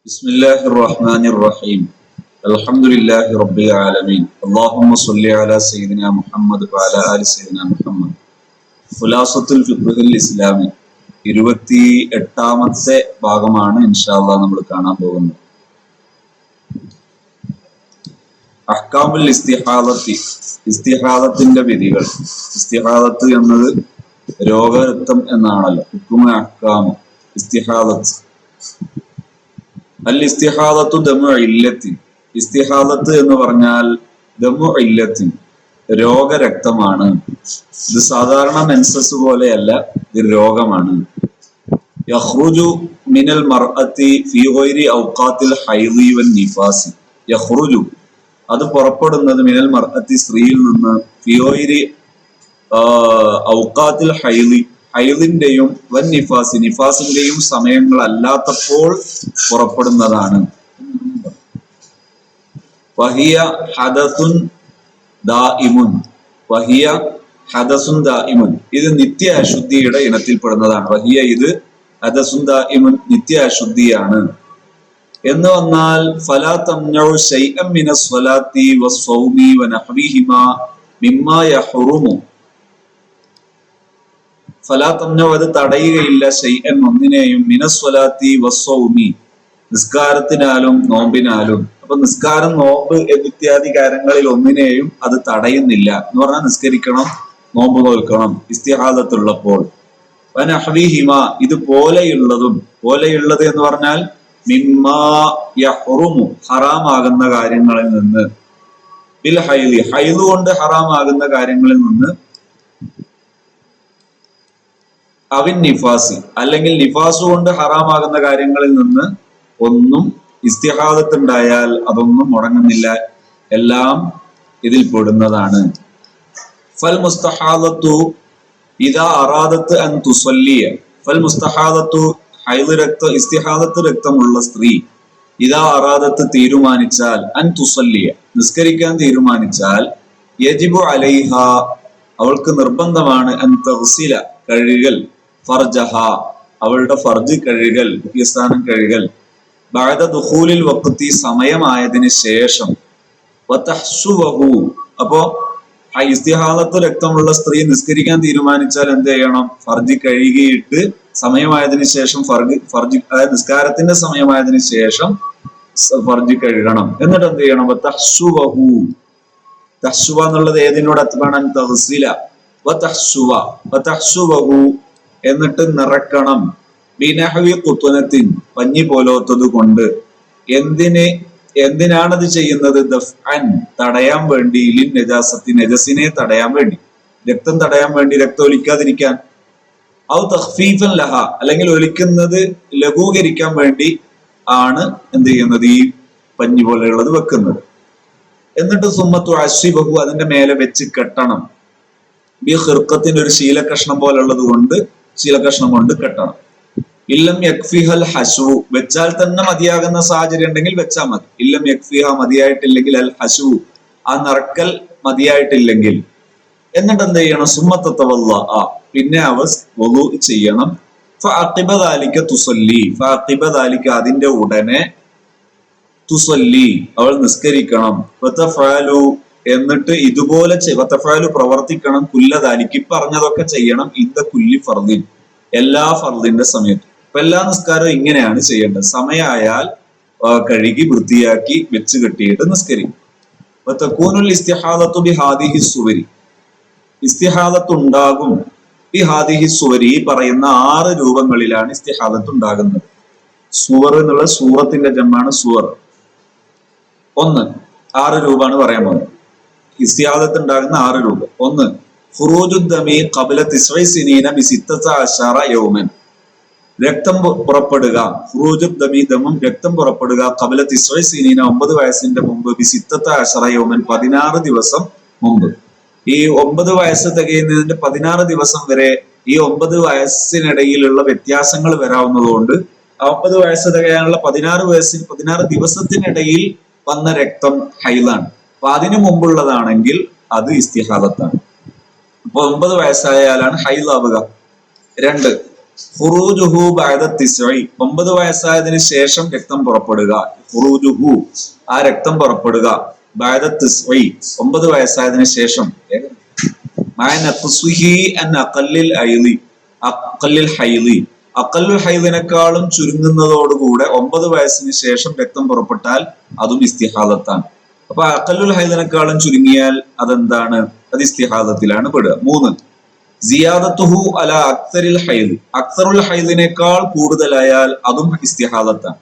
ബിസ്മില്ലാഹിർ റഹ്മാനിർ റഹീം. അൽഹംദുലില്ലാഹി റബ്ബിൽ ആലമീൻ. അല്ലാഹുമ്മ സ്വല്ലി അലാ സയ്യിദിനാ മുഹമ്മദ് വഅലാ ആലി സയ്യിദിനാ മുഹമ്മദ്. ഖുലാസത്തുൽ ഫിഖ്ഹുൽ ഇസ്ലാമി 28ാമത്തെ ഭാഗമാണ് ഇൻഷാ അല്ലാഹ് നമ്മൾ കാണാൻ പോകുന്നത്. അഹ്കാമുൽ ഇസ്തിഹാദത്തി, ഇസ്തിഹാദത്തിന്റെ വിധികൾ. ഇസ്തിഹാദത്ത് എന്നത് രോഗരക്തം എന്നാണല്ലോ. ഹുക്മു അഹ്കാമു ഇസ്തിഹാദത്ത്. അൽ ഇസ്തിഹാദത്തു ദമു ഇല്ലത്തിൻ. ഇസ്തിഹാദത്ത് എന്ന് പറഞ്ഞാൽ ദമു ഇല്ലത്തിൻ, രോഗരക്തമാണ്. ഇത് സാധാരണ മെൻസസ് പോലെയല്ല, ഇത് രോഗമാണ്. യഖ്റുജു മിനൽ മർഅത്തി ഫീ ഗൈരി ഔഖാത്തിൽ ഹൈളി വൻ നിഫാസി. യഖ്റുജു, അത് പുറപ്പെടുന്നത് മിനൽ മർഅത്തി, സ്ത്രീയിൽ നിന്ന്, ഫീ ഗൈരി ഔഖാത്തിൽ ഹൈളി, ഹൈളിന്റെയും വൻ നിഫാസി, നിഫാസിന്റെയും സമയങ്ങളല്ലാത്തപ്പോൾ പുറപ്പെടുന്നതാണ്. വഹിയ ഹദസുൻ ദായിമുൻ, വഹിയ ഹദസുൻ ദായിമുൻ, ഇത് നിത്യ അശുദ്ധിയുടെ ഇനത്തിൽപ്പെടുന്നതാണ്. വഹിയ, ഇത് ഹദസുൻ ദായിമുൻ, നിത്യ അശുദ്ധിയാണ് എന്ന് വന്നാൽ ഫലാ തംനഉ ശൈഅൻ മിനസ് സ്വലാത്തി വസ്സൗമി വനഹ്വിഹിമാ മിമ്മാ യഹ്റുമു. ഫലാ തംനഉ, അത് തടയുകയില്ല, ശൈഅൻ, ഒന്നിനെയും, മിനസ് സ്വലാത്തി വസ്സൗമി, നിസ്കാരത്തിനാലും നോമ്പിനാലും. അപ്പൊ നിസ്കാരം, നോമ്പ് ഇത്യാദി കാര്യങ്ങളിൽ ഒന്നിനെയും അത് തടയുന്നില്ല എന്ന് പറഞ്ഞാൽ നിസ്കരിക്കണം, നോമ്പ് നോൽക്കണം ഇസ്തിഹാദത്തുള്ളപ്പോൾ. വനഹ്വിഹിമ, ഇത് പോലെയുള്ളതും, പോലെയുള്ളത് എന്ന് പറഞ്ഞാൽ മിമ്മാ യഹ്റുമു, ഹറാമാകുന്ന കാര്യങ്ങളിൽ നിന്ന്, ബിൽ ഹൈലി, ഹൈദ് കൊണ്ട് ഹറാമാകുന്ന കാര്യങ്ങളിൽ നിന്ന്, അവിൻ നിഫാസി, അല്ലെങ്കിൽ നിഫാസ് കൊണ്ട് ഹറാമാകുന്ന കാര്യങ്ങളിൽ നിന്ന് ഒന്നും ഇസ്തിഹാദത്തുണ്ടായാൽ അതൊന്നും മുടങ്ങുന്നില്ല, എല്ലാം ഇതിൽ പെടുന്നതാണ്. ഫൽ മുസ്തഹാദത്തു ഇദാ അറാദത്ത് അൻ തുസല്ലിയ. ഫൽ മുസ്തഹാദത്തു, ഹൈദ് രക്ത, ഇസ്തിഹാദത്ത് രക്തമുള്ള സ്ത്രീ, ഇദാ അറാദത്ത്, തീരുമാനിച്ചാൽ, അൻ തുസല്ലിയ, നിസ്കരിക്കാൻ തീരുമാനിച്ചാൽ, യജിബു അലൈഹ, അവൾക്ക് നിർബന്ധമാണ്, അൻ തഗ്സില, കഴുകൽ, ഫർജഹ, അവളുടെ ഫർജ് കഴുകൽ, സ്ഥാനം കഴുകൽ, ബഅദ ദുഖൂലിൽ വഖ്തി, സമയമായതിനു ശേഷം, വതഹ്സുവഹു, അപ്പോ ഇസ്തിഹാദത്ത് രക്തമുള്ള സ്ത്രീ നിസ്കരിക്കാൻ തീരുമാനിച്ചാൽ എന്ത് ചെയ്യണം? ഫർജ് കഴുകിയിട്ട് സമയമായതിനു ശേഷം, ഫർജ് നിസ്കാരത്തിന്റെ സമയമായതിനു ശേഷം ഫർജ് കഴുകണം. എന്നിട്ട് എന്ത് ചെയ്യണം? വതഹ്സുവഹു, തഹ്സുവ എന്നുള്ളത് ഏതിനോട് അത്ബാണ്? തഗ്സില, വതഹ്സുവ, വതഹ്സുവഹു, എന്നിട്ട് നിറക്കണം, ബിനഹ്വി ഖുത്വനത്തിൻ, പഞ്ഞി പോലോത്തത് കൊണ്ട്. എന്തിനാണത് ചെയ്യുന്നത്? ദഫ്അൻ, തടയാൻ വേണ്ടി, ലിൻ നജാസത്തി, നജസിനെ തടയാൻ വേണ്ടി, രക്തം തടയാൻ വേണ്ടി, രക്തം ഒലിക്കാതിരിക്കാൻ. ഔ തഖ്ഫീഫൻ ലഹ, അല്ലെങ്കിൽ ഒലിക്കുന്നത് ലഘൂകരിക്കാൻ വേണ്ടി ആണ് എന്ത് ചെയ്യുന്നത്? ഈ പഞ്ഞി പോലെയുള്ളത് വെക്കുന്നത്. എന്നിട്ട് സുമ്മത്തു അശ്രിബഹു, അതിന്റെ മേലെ വെച്ച് കെട്ടണം. ബി ഖിർഖത്തിന്, ഒരു ശീലകഷ്ണം പോലുള്ളത് കൊണ്ട്, ശീലകഷ്ണം കൊണ്ട് കെട്ടണം. ഇല്ലം യക്ഫിഹൽ ഹശു, വെച്ചാൽ തന്നെ മതിയാകുന്ന സാഹചര്യം ഉണ്ടെങ്കിൽ വെച്ചാൽ മതി. ഇല്ലം യക്ഫിഹ, മതിയായിട്ടില്ലെങ്കിൽ, അൽ ഹശു, ആ നറക്കൽ മതിയായിട്ടില്ലെങ്കിൽ. എന്നിട്ട് എന്ത് ചെയ്യണം? സുമ്മത്ത തവല്ലഅ, പിന്നെ അവ വുളു ചെയ്യണം. ഫഅഖിബ ദാലിക തുസല്ലി, ഫഅഖിബ ദാലിക, അതിന്റെ ഉടനെ, തുസല്ലി, അവൾ നിസ്കരിക്കണം. വതഫഅലു, എന്നിട്ട് ഇതുപോലെ വതഫഅലു, പ്രവർത്തിക്കണം. കുല്ല ദാലിക, പറഞ്ഞതൊക്കെ ചെയ്യണം. ഇന്ദ കുല്ലി ഫർദിൻ, എല്ലാ ഫർദിന്റെ സമയത്തും. അപ്പൊ എല്ലാ നിസ്കാരവും ഇങ്ങനെയാണ് ചെയ്യേണ്ടത്. സമയമായാൽ കഴുകി വൃത്തിയാക്കി വെച്ച് കെട്ടിയിട്ട് നിസ്കരിക്കും. വതകൂനുൽ ഇസ്തിഹാദത്തു ബിഹാദിഹി സുവരി, ഇസ്തിഹാദത്ത് ഉണ്ടാകും ബിഹാദിഹി സുവരി, ഈ പറയുന്ന 6 രൂപങ്ങളിലാണ് ഇസ്തിഹാദത്ത് ഉണ്ടാകുന്നത്. സുവർ എന്നുള്ള സൂറത്തിന്റെ ജമ്മാണ് സുവർ. 1, 6 രൂപമാണ് പറയാൻ പോകുന്നത്. ഇസ്തിഹാദത്ത് ഉണ്ടാകുന്ന 6 രൂപ. 1, ഖുറൂജുദ്ദമി ഖബ്ല 9 സിനീന ബി16 യൗമൻ, രക്തം പുറപ്പെടുക. ഖുറൂജുദ്ദമി, ദമം, രക്തം പുറപ്പെടുക. ഖബ്ല 9 സിനീന, 9 വയസ്സിന്റെ മുമ്പ്, ബി16 യൗമൻ, 16 ദിവസം മുമ്പ്. ഈ 9 വയസ്സ് തികയുന്നതിന്റെ 16 ദിവസം വരെ, ഈ 9 വയസ്സിനിടയിലുള്ള വ്യത്യാസങ്ങൾ വരാവുന്നതുകൊണ്ട് 9 വയസ്സ് തികയാനുള്ള 16 ദിവസത്തിനിടയിൽ വന്ന രക്തം ഹൈലാണ്. അപ്പൊ അതിനു മുമ്പുള്ളതാണെങ്കിൽ അത് ഇസ്തിഹാദത്താണ്. അപ്പൊ 9 വയസ്സായാലാണ് ഹൈലാവുക. 2, ഖുറൂജുഹു ബഅദ തിസ്ഇ 9 വയസ്സായതിനു ശേഷം രക്തം പുറപ്പെടുക. ഖുറൂജുഹു ആ രക്തം പുറപ്പെടുക ബഅദ തിസ്ഇ 9 വയസ്സായതിനു ശേഷം മഅ നഖ്സിഹി അൻ അഖല്ലിൽ ഹൈളി അഖല്ലുൽ ഹൈദിനേക്കാളും ചുരുങ്ങുന്നതോടുകൂടെ 9 വയസ്സിന് ശേഷം രക്തം പുറപ്പെട്ടാൽ അതും ഇസ്തിഹാദത്താണ്. അപ്പൊ അഖല്ലുൽ ഹൈദിനേക്കാളും ചുരുങ്ങിയാൽ അതെന്താണ്? അത് ഇസ്തിഹാദത്തിലാണ് പെടുക. 3 സിയാദത്തുഹു അല അക്തറിൽ ഹൈദ് അക്തറുൽ ഹൈദിനേക്കാൾ കൂടുതലായാൽ അതും ഇസ്തിഹാദത്താണ്.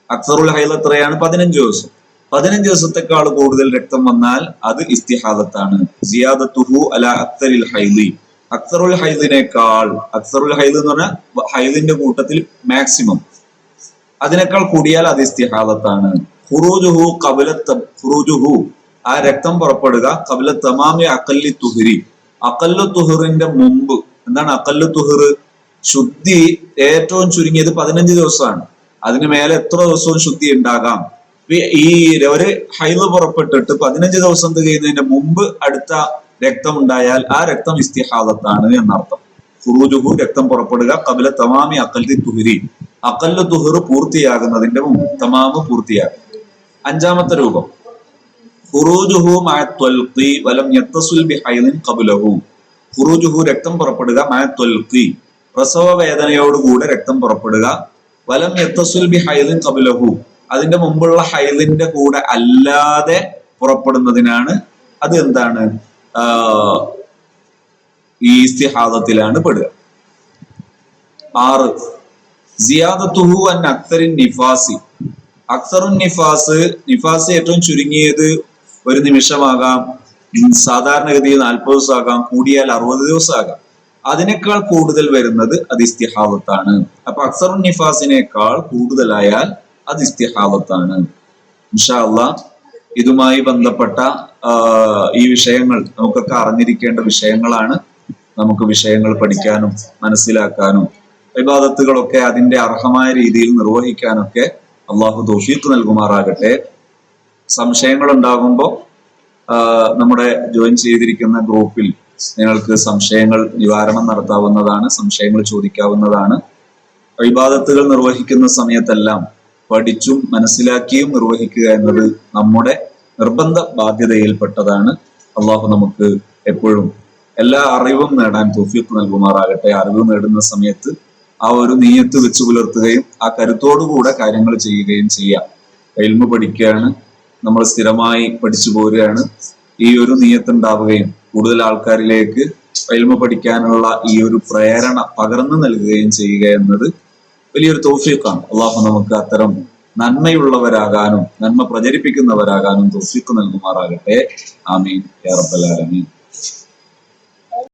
അക്തറുൽ ഹൈദ് എത്രയാണ്? 15 ദിവസം. 15 ദിവസത്തെക്കാൾ കൂടുതൽ രക്തം വന്നാൽ അത് ഇസ്തിഹാദത്താണ്. സിയാദത്തുഹു അല അക്തറിൽ ഹൈദി അക്തറുൽ ഹൈദിനേക്കാൾ, അക്തറുൽ ഹൈദ് എന്ന് പറഞ്ഞാൽ ഹൈദിന്റെ കൂട്ടത്തിൽ മാക്സിമം, അതിനേക്കാൾ കൂടിയാൽ അത് ഇസ്തിഹാദത്താണ്. ഖുറൂജുഹു ആ രക്തം പുറപ്പെടുക ഖബല തമാമി അഖല്ലി തുഹ്രി അഖല്ലു തുഹറിന്റെ മുമ്പ്. എന്താണ് അഖല്ലു തുഹർ? ശുദ്ധി ഏറ്റവും ചുരുങ്ങിയത് 15 ദിവസമാണ്. അതിന് മേലെ എത്ര ദിവസവും ശുദ്ധി ഉണ്ടാകാം. ഈ ഒരു ഹൈദ് പുറപ്പെട്ടിട്ട് 15 ദിവസം തികയുന്നതിന്റെ മുമ്പ് അടുത്ത രക്തം ഉണ്ടായാൽ ആ രക്തം ഇസ്തിഹാദത്താണ് എന്നർത്ഥം. ഖുറൂജുഹു രക്തം പുറപ്പെടുക ഖബല തമാമി അഖല്ലി തുഹ്രി അഖല്ലു തുഹർ പൂർത്തിയാകുന്നതിന്റെ മുമ്പ്, തമാമ് പൂർത്തിയാകും. 5ാമത്തെ രൂപം ഖുറൂജുഹു മഅ ത്വൽഖി വലം യത്തസിൽ ബിഹൈദിൻ ഖബ്ലഹു ഖുറൂജുഹു രക്തം പുറപ്പെടുക മഅ ത്വൽഖി പ്രസവ വേദനയോടുകൂടെ രക്തം പുറപ്പെടുക വലം യത്തസിൽ ബിഹൈദിൻ ഖബ്ലഹു അതിന്റെ മുമ്പുള്ള ഹൈദിന്റെ കൂടെ അല്ലാതെ പുറപ്പെടുന്നതിനാണ് അത് എന്താണ്? ഈ ഇസ്തിഹാദത്തിലാണ് പെടുക. 6 സിയാദത്തുഹു അൻ അക്തറിൻ നിഫാസി അക്തറുൻ നിഫാസ് ഏറ്റവും ചുരുങ്ങിയത് 1 നിമിഷമാകാം, സാധാരണഗതിയിൽ 40 ദിവസം ആകാം, കൂടിയാൽ 60 ദിവസം ആകാം. അതിനേക്കാൾ കൂടുതൽ വരുന്നത് അത് ഇസ്തിഹാദത്താണ്. അപ്പൊ അക്സറുൻ നിഫാസിനേക്കാൾ കൂടുതലായാൽ അത് ഇസ്തിഹാദത്താണ്. ഇൻഷാ അല്ലാഹ് ഇതുമായി ബന്ധപ്പെട്ട ഈ വിഷയങ്ങൾ നമുക്കൊക്കെ അറിഞ്ഞിരിക്കേണ്ട വിഷയങ്ങളാണ്. നമുക്ക് വിഷയങ്ങൾ പഠിക്കാനും മനസ്സിലാക്കാനും ഇബാദത്തുകളൊക്കെ അതിന്റെ അർഹമായ രീതിയിൽ നിർവഹിക്കാനൊക്കെ അള്ളാഹു തൗഫീഖ് നൽകുമാറാകട്ടെ. സംശയങ്ങൾ ഉണ്ടാകുമ്പോൾ നമ്മുടെ ജോയിൻ ചെയ്തിരിക്കുന്ന ഗ്രൂപ്പിൽ നിങ്ങൾക്ക് സംശയങ്ങൾ നിവാരണം നടത്താവുന്നതാണ്, സംശയങ്ങൾ ചോദിക്കാവുന്നതാണ്. ഇബാദത്തുകൾ നിർവഹിക്കുന്ന സമയത്തെല്ലാം പഠിച്ചും മനസ്സിലാക്കിയും നിർവഹിക്കുക എന്നത് നമ്മുടെ നിർബന്ധ ബാധ്യതയിൽപ്പെട്ടതാണ്. അള്ളാഹു നമുക്ക് എപ്പോഴും എല്ലാ അറിവും നേടാൻ തൗഫീഖ് നൽകുമാറാകട്ടെ. അറിവ് നേടുന്ന സമയത്ത് ആ ഒരു നീയത്ത് വെച്ച് പുലർത്തുകയും ആ കരുത്തോടുകൂടെ കാര്യങ്ങൾ ചെയ്യുകയും ചെയ്യാം. ഇൽമു പഠിക്കുകയാണ്, നമ്മൾ സ്ഥിരമായി പഠിച്ചു പോരുകയാണ്. ഈ ഒരു നീയത്ത് ഉണ്ടാവുകയും കൂടുതൽ ആൾക്കാരിലേക്ക് ഇൽമു പഠിക്കാനുള്ള ഈ ഒരു പ്രേരണ പകർന്നു നൽകുകയും ചെയ്യുക എന്നത് വലിയൊരു തൗഫീഖാണ്. അള്ളാഹു നമുക്ക് അത്തരം നന്മയുള്ളവരാകാനും നന്മ പ്രചരിപ്പിക്കുന്നവരാകാനും തൗഫീഖ് നൽകുമാറാകട്ടെ. ആമീൻ യാ റബ്ബൽ ആലമീൻ.